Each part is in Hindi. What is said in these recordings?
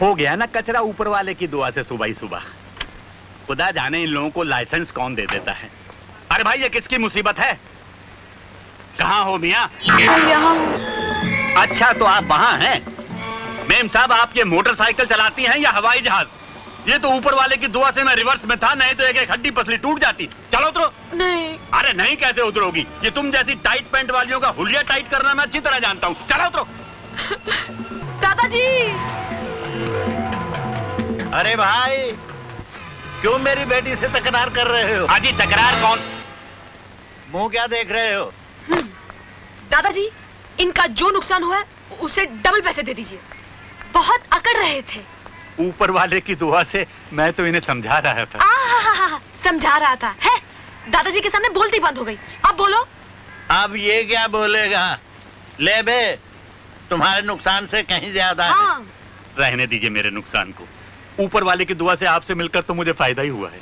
हो गया ना कचरा ऊपर वाले की दुआ से सुबह ही सुबह। खुदा जाने इन लोगों को लाइसेंस कौन दे देता है। अरे भाई ये किसकी मुसीबत है? कहाँ हो मियाँ? अच्छा तो आप वहाँ हैं। मेम साहब आप ये मोटरसाइकिल चलाती हैं या हवाई जहाज? ये तो ऊपर वाले की दुआ से मैं रिवर्स में था, नहीं तो एक हड्डी पसली टूट जाती। चलो उतरो। नहीं। अरे नहीं कैसे उतरोगी? ये तुम जैसी टाइट पैंट वालियों का हुलिया टाइट करना मैं अच्छी तरह जानता हूँ। चलो उतरो। दादाजी। अरे भाई क्यों मेरी बेटी से तकरार कर रहे हो? हाजी तकरार कौन? मुंह क्या देख रहे हो? दादाजी इनका जो नुकसान हुआ है उसे डबल पैसे दे दीजिए। बहुत अकड़ रहे थे। ऊपर वाले की दुआ से मैं तो इन्हें समझा रहा था। समझा रहा था है? दादाजी के सामने बोलती बंद हो गई। अब बोलो। अब ये क्या बोलेगा? ले बे तुम्हारे नुकसान से कहीं ज्यादा हाँ। रहने दीजिए मेरे नुकसान को। ऊपर वाले की दुआ से आपसे मिलकर तो मुझे फायदा ही हुआ है।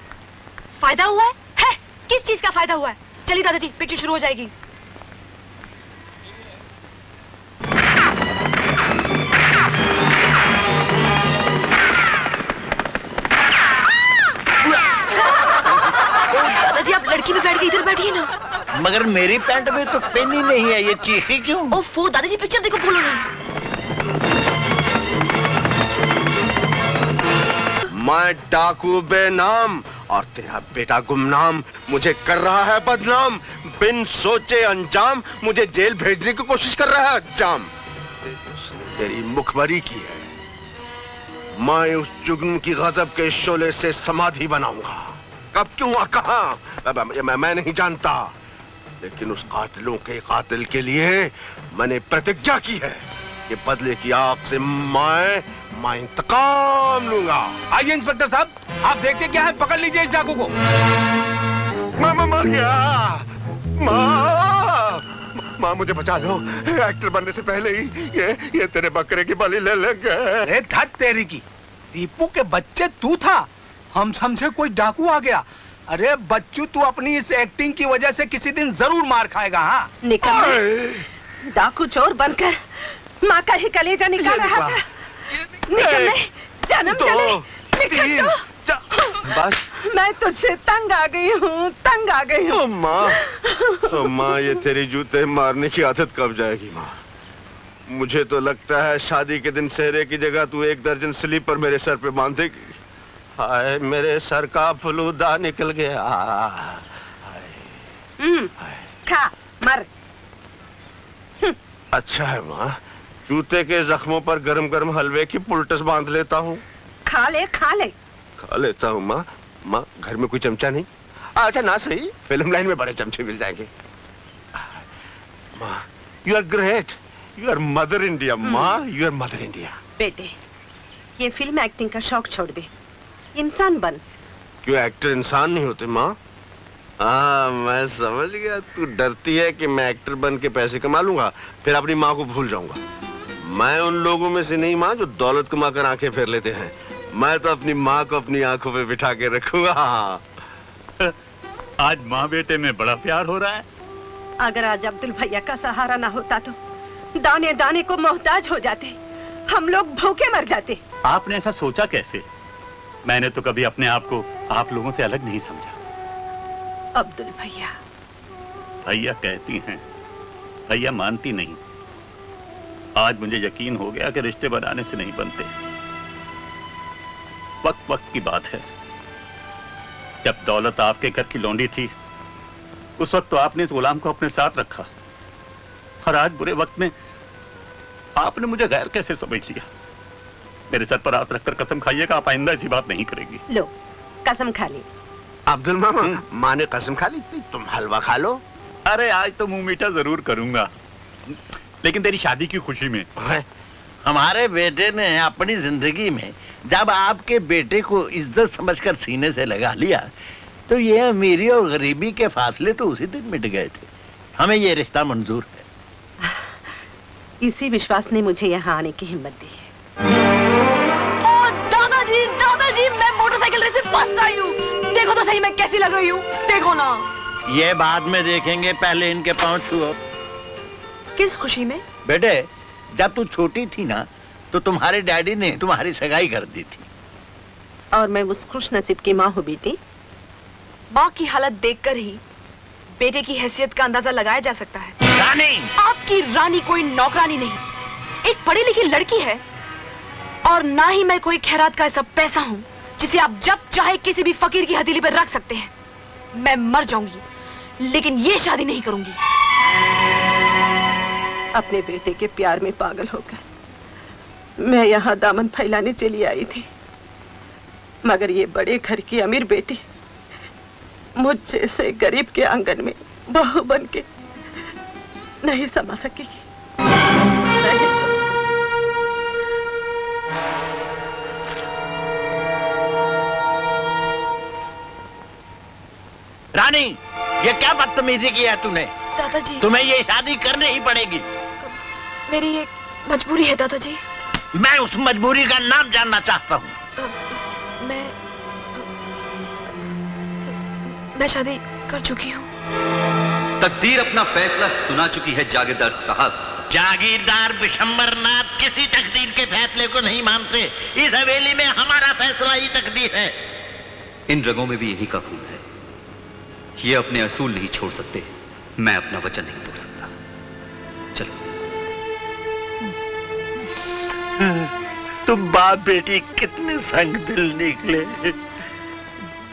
फायदा हुआ है? किस चीज का फायदा हुआ है? चलिए दादाजी पिक्चर शुरू हो जाएगी। दादाजी आप लड़की में बैठ के इधर बैठिए ना। मगर मेरी पैंट में तो पेन ही नहीं है, ये चीखी क्यों? ओफो दादाजी पिक्चर देखो, बोलो नहीं। मैं डाकू बेनाम और तेरा बेटा गुमनाम मुझे कर रहा है बदनाम। बिन सोचे अंजाम मुझे जेल भेजने की कोशिश कर रहा है जाम। उसने तेरी मुखबरी की है, मैं उस जुग्न की गजब के शोले से समाधि बनाऊंगा। कब क्यों और कहां मैं नहीं जानता, लेकिन उस कातिलों के कातिल के लिए मैंने प्रतिज्ञा की है कि बदले की आग से मैं इंतकाम लूंगा। आइए इंस्पेक्टर साहब, आप देखते क्या है, पकड़ लीजिए इस डाकू को। मैं मर गया। माँ मुझे बचा लो, एक्टर बनने से पहले ही ये तेरे बकरे की बलि ले लेंगे। अरे धत तेरी की, दीपू के बच्चे तू था, हम समझे कोई डाकू आ गया। अरे बच्चू तू अपनी इस एक्टिंग की वजह से किसी दिन जरूर मार खाएगा। हाँ निकल डाकू चोर बनकर माँ का ही कलेजा निकाल रहा था। निकल जन्म चले बस मैं तुझसे तंग आ गई हूँ, तंग आ गई हूँ। माँ ये तेरी जूते मारने की आदत कब जाएगी माँ? मुझे तो लगता है शादी के दिन सेहरे की जगह तू 1 दर्जन स्लीपर मेरे सर पे बांधेगी। हाय मेरे सर का फलूदा निकल गया। खा मर। अच्छा है माँ, जूते के जख्मों पर गरम गरम हलवे की पुलटस बांध लेता हूँ। खा ले खा ले। खा लेता हूँ माँ। माँ घर में कोई चमचा नहीं? अच्छा ना सही, फिल्म लाइन में बड़े चमचे मिल जाएंगे। माँ you are great, you are mother India. माँ यू आर मदर इंडिया। बेटे ये फिल्म एक्टिंग का शौक छोड़ दे, इंसान बन। क्यों एक्टर इंसान नहीं होते माँ? हाँ मैं समझ गया, तू डरती है कि मैं एक्टर बन के पैसे कमा लूंगा फिर अपनी माँ को भूल जाऊंगा। मैं उन लोगों में से नहीं माँ जो दौलत कमा कर आंखें फेर लेते हैं। मैं तो अपनी माँ को अपनी आंखों पे बिठा के रखूंगा। आज माँ बेटे में बड़ा प्यार हो रहा है। अगर आज अब्दुल भैया का सहारा ना होता तो दाने दाने को मोहताज हो जाते, हम लोग भूखे मर जाते। आपने ऐसा सोचा कैसे? मैंने तो कभी अपने आप को आप लोगों से अलग नहीं समझा। अब्दुल भैया भैया कहती हैं, भैया मानती नहीं। आज मुझे यकीन हो गया कि रिश्ते बनाने से नहीं बनते। वक्त वक्त की बात है। जब दौलत आपके घर की लौंडी थी उस वक्त तो आपने इस गुलाम को अपने साथ रखा, और आज बुरे वक्त में आपने मुझे गैर कैसे समझ लिया? मेरे सर पर हाथ रखकर कसम खाइएगा आप आइंदा ऐसी बात नहीं करेंगी। लो कसम खा ली। अब्दुल मामा माँ ने कसम खा ली, तुम हलवा खा लो। अरे आज तो मुंह मीठा जरूर करूंगा, लेकिन तेरी शादी की खुशी में। हमारे बेटे ने अपनी जिंदगी में जब आपके बेटे को इज्जत समझकर सीने से लगा लिया तो ये अमीरी और गरीबी के फासले तो उसी दिन मिट गए थे। हमें ये रिश्ता मंजूर है। इसी विश्वास ने मुझे यहाँ आने की हिम्मत दी है। दादाजी दादाजी मैं मोटरसाइकिल रेस में फर्स्ट आई हूँ। देखो तो सही मैं कैसी लग रही हूँ, देखो ना। ये बाद में देखेंगे, पहले इनके पांव छुओ। किस खुशी में? बेटे जब तू छोटी थी ना तो तुम्हारे डैडी ने तुम्हारी सगाई कर दी थी। और मैं उस खुश नसीब की माँ हूँ बेटी। माँ की हालत देखकर ही बेटे की हैसियत का अंदाजा लगाया जा सकता है। रानी! आपकी रानी कोई नौकरानी नहीं, एक पढ़ी लिखी लड़की है। और ना ही मैं कोई खैरात का ऐसा पैसा हूँ जिसे आप जब चाहे किसी भी फकीर की हथेली पर रख सकते हैं। मैं मर जाऊंगी लेकिन ये शादी नहीं करूंगी। अपने बेटे के प्यार में पागल होकर मैं यहाँ दामन फैलाने चली आई थी, मगर ये बड़े घर की अमीर बेटी मुझ जैसे गरीब के आंगन में बहू बन के नहीं समा सकेगी। नहीं। रानी, ये क्या बदतमीजी की है तूने? दादाजी, तुम्हें ये शादी करनी ही पड़ेगी। मेरी एक मजबूरी है दादाजी। मैं उस मजबूरी का नाम जानना चाहता हूँ। मैं शादी कर चुकी हूँ। तकदीर अपना फैसला सुना चुकी है जागीरदार साहब। जागीरदार बिशंबरनाथ किसी तकदीर के फैसले को नहीं मानते। इस हवेली में हमारा फैसला ही तकदीर है। इन रगों में भी इन्हीं का खून है। ये अपने असूल नहीं छोड़ सकते, मैं अपना वचन नहीं तोड़ सकता। चलो। तुम बाप बेटी कितने संग दिल निकले।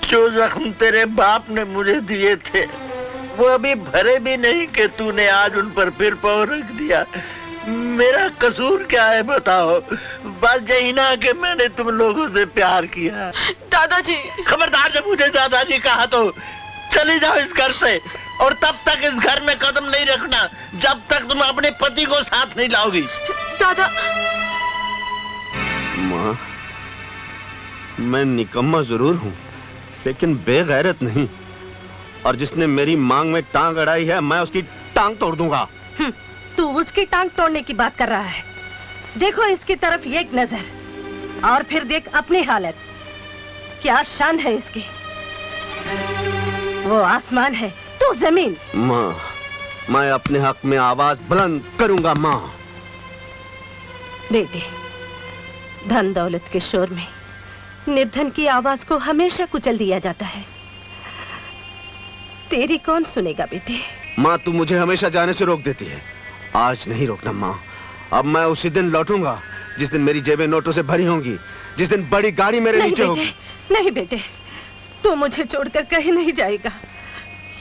जो जख्म तेरे बाप ने मुझे दिए थे वो अभी भरे भी नहीं कि तूने आज उन पर फिर पाँव रख दिया। मेरा कसूर क्या है बताओ? बस यही ना कि मैंने तुम लोगों से प्यार किया। दादाजी, खबरदार, जब मुझे दादाजी कहा तो चली जाओ इस घर से, और तब तक इस घर में कदम नहीं रखना जब तक तुम अपने पति को साथ नहीं लाओगी। दादा। माँ, मैं निकम्मा जरूर हूँ लेकिन बेगैरत नहीं, और जिसने मेरी मांग में टांग अड़ाई है मैं उसकी टांग तोड़ दूंगा। तू उसकी टांग तोड़ने की बात कर रहा है। देखो इसकी तरफ एक नजर, और फिर देख अपनी हालत। क्या शान है इसकी। वो आसमान है, तू जमीन। माँ, मैं अपने हक में आवाज बुलंद करूंगा। माँ। बेटे, धन दौलत के शोर में निर्धन की आवाज को हमेशा कुचल दिया जाता है। तेरी कौन सुनेगा बेटे? माँ, तू मुझे हमेशा जाने से रोक देती है, आज नहीं रोकना माँ। अब मैं उसी दिन लौटूंगा जिस दिन मेरी जेबें नोटों से भरी होंगी, जिस दिन बड़ी गाड़ी मेरे नीचे होगी। नहीं बेटे, तू मुझे छोड़कर कहीं नहीं जाएगा।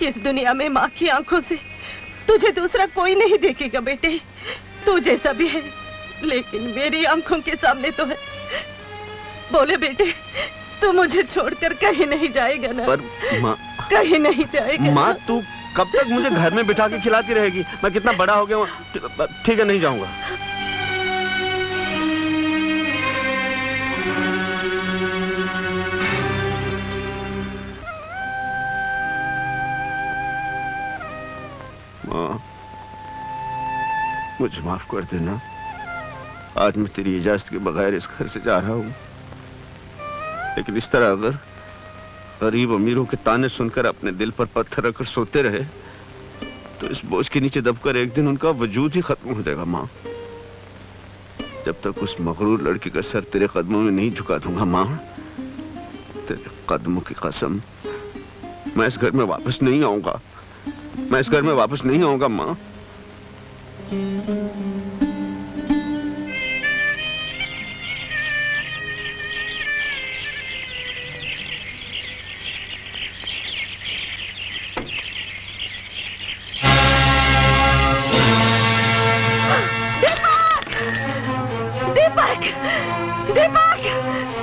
इस दुनिया में माँ की आंखों से तुझे दूसरा कोई नहीं देखेगा बेटे। तू जैसा भी है, लेकिन मेरी आंखों के सामने तो है। बोले बेटे, तू मुझे छोड़कर कहीं नहीं जाएगा ना? पर माँ, कहीं नहीं जाएगा। माँ, तू कब तक मुझे घर में बिठा के खिलाती रहेगी? मैं कितना बड़ा हो गया हूँ। ठीक है, नहीं जाऊंगा। माँ, मुझे माफ कर देना। आज मैं तेरी इजाजत के बगैर इस घर से जा रहा हूँ, लेकिन इस तरह अगर गरीब अमीरों के ताने सुनकर अपने दिल पर पत्थर रखकर सोते रहे तो इस बोझ के नीचे दबकर एक दिन उनका वजूद ही खत्म हो जाएगा। माँ, जब तक उस मगरूर लड़की का सर तेरे कदमों में नहीं झुका दूंगा माँ, तेरे कदमों की कसम, मैं इस घर में वापस नहीं आऊंगा। मैं इस घर में वापस नहीं आऊंगा माँ।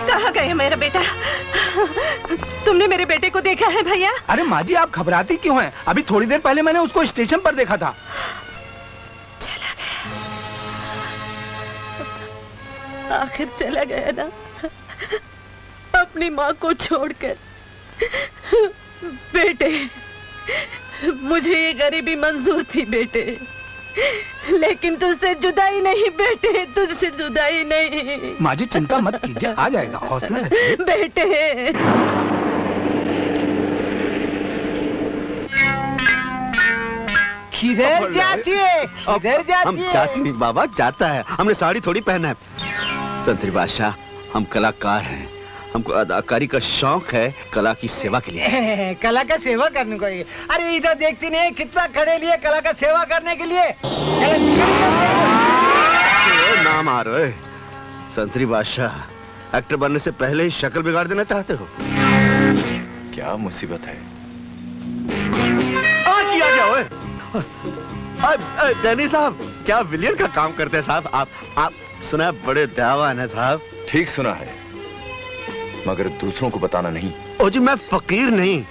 कहाँ गए मेरा बेटा? तुमने मेरे बेटे को देखा है भैया? अरे माँ जी, आप घबराती क्यों हैं? अभी थोड़ी देर पहले मैंने उसको स्टेशन पर देखा था। चला गया, आखिर चला गया ना, अपनी माँ को छोड़कर। बेटे, मुझे ये गरीबी मंजूर थी बेटे, लेकिन तुझसे जुदाई नहीं बेटे, तुझसे जुदाई नहीं। माँ जी चिंता मत कीजिए, आ जाएगा, हौसला रखिए। बेटे, किधर जाती है? किधर जाती हम है? जाती नहीं बाबा, जाता है। हमने साड़ी थोड़ी पहना है। संतरी बादशाह, हम कलाकार हैं, हमको अदाकारी का शौक है, कला की सेवा के लिए। कला का सेवा करने को ही। अरे इधर देखती नहीं कितना खड़े लिए कला का सेवा करने के लिए। ना मारो संतरी बादशाह, एक्टर बनने से पहले ही शक्ल बिगाड़ देना चाहते हो? क्या मुसीबत है? किया क्या ओए? डैनी साहब, क्या विलियन का काम करते हैं साहब? आप सुना है बड़े दयावान है साहब। ठीक सुना है, मगर दूसरों को बताना नहीं। ओ जी मैं फकीर नहीं।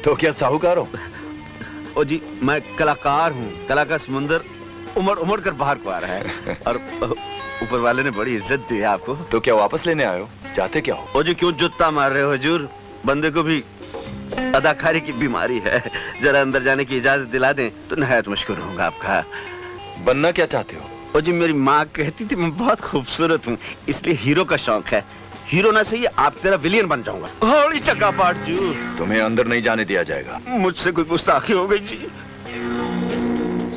तो क्या साहूकार हो? ओ जी मैं कलाकार हूँ। कला का समुंदर उमड़ उमड़ कर बाहर को आ रहा है और ऊपर वाले ने बड़ी इज्जत दी है आपको। तो क्या वापस लेने आए हो? चाहते क्या हो? ओ जी क्यों जुत्ता मार रहे हो हुजूर? बंदे को भी अदाकारी की बीमारी है, जरा अंदर जाने की इजाजत दिला दें तो नहायत मशकूर होगा आपका। बनना क्या चाहते हो? ओ जी मेरी माँ कहती थी मैं बहुत खूबसूरत हूँ, इसलिए हीरो का शौक है। हीरो ना सही, आप तेरा विलियन बन जाऊंगा। होली चक्का पाट जू। तुम्हें अंदर नहीं जाने दिया जाएगा। मुझसे कोई गुस्ताखी हो गई जी।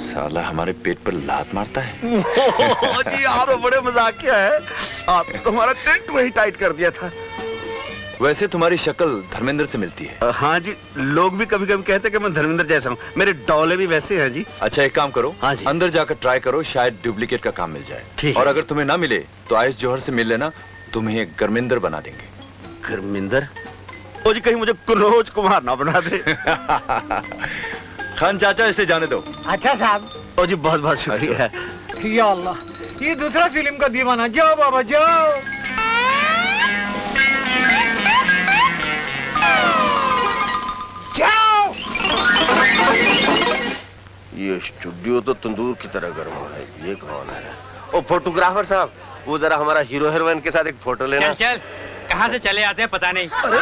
साला हमारे पेट पर लात मारता है। जी आप तो बड़े मजाकिया है, आप तो हमारा टेंट वही टाइट कर दिया था। वैसे तुम्हारी शक्ल धर्मेंद्र से मिलती है। हाँ जी, लोग भी कभी कभी कहते कि मैं धर्मेंद्र जैसा हूँ। मेरे डौले भी वैसे हैं जी। अच्छा एक काम करो, हाँ जी। अंदर जाकर ट्राई करो, शायद डुप्लीकेट का काम मिल जाए। ठीक। और अगर तुम्हें ना मिले तो आयुष जौहर से मिल लेना, तुम्हें गर्मेंद्र बना देंगे। गर्मेंद्र? ओ जी कहीं मुझे कुनोज कुमार ना बना दे। खान चाचा इसे जाने दो। अच्छा साहब। ओ जी बहुत बहुत शुक्रिया। या अल्लाह, ये दूसरा फिल्म का दीवाना। जाओ बाबा जाओ। जाओ। ये स्टूडियो तो तंदूर की तरह गर्म है। ये कौन है? ओ फोटोग्राफर साहब, वो जरा हमारा हीरो हीरोइन के साथ एक फोटो लेना। चल चल, कहाँ से चले आते हैं पता नहीं। अरे